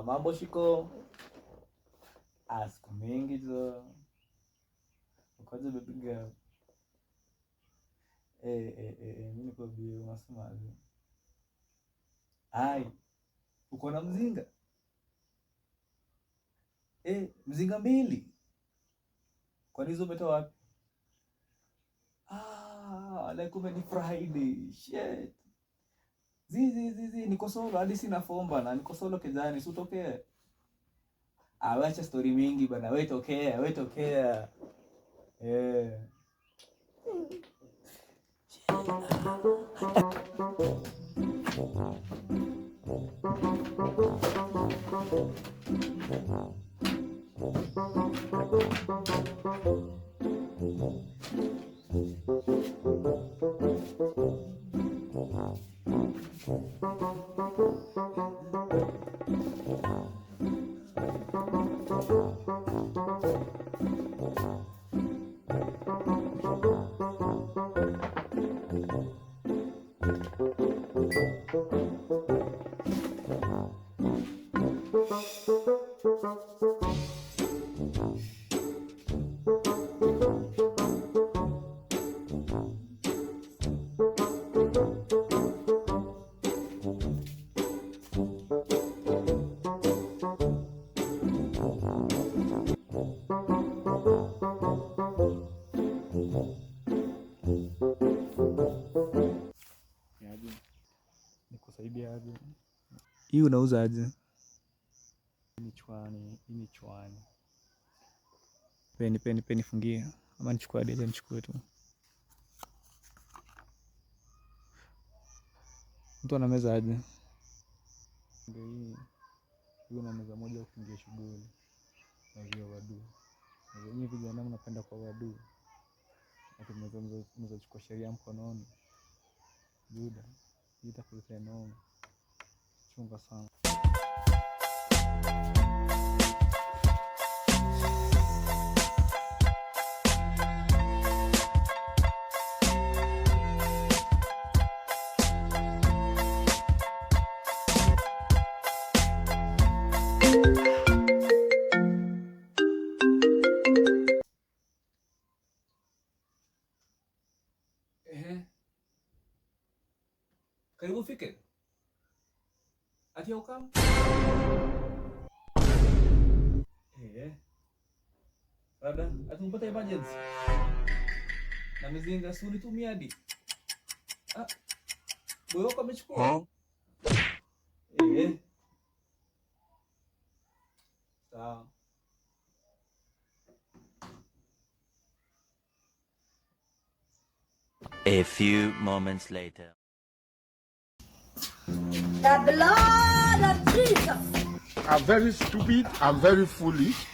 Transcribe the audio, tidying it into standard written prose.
Mambo shiko. Siku mingi zo. Kwanza bepiga. Mimi niko bio unasemaje? Ai. Uko na mzinga? Mzinga mbili. Kwani hizo umetoa wapi? Like ni Friday. Shit. Zizi niko solo hadi sina fomba na niko solo kijani, si utokee. Acha story mingi bana, wewe tokea. Nikusaidia aje? Hii unauza aje? Ni chwani. Peni fungie. Ama nichukue hadi nichukue tu. Mtu ana meza aje? Ndio hii. Hiyo na meza moja kufungia shughuli. Na hiyo wadu. Mimi vijana mnapenda kwa wadu. Mnaweza chukua sheria mkononi. Juda. Itakuletea noma. Chunga sana. Karibu fike. Ati ukam? Rada, atumpata emergency. Na mzinga suli tumia hadi. Boyo wako amechukua. Sawa. A few moments later. The blood of Jesus. I'm very stupid, I'm very foolish.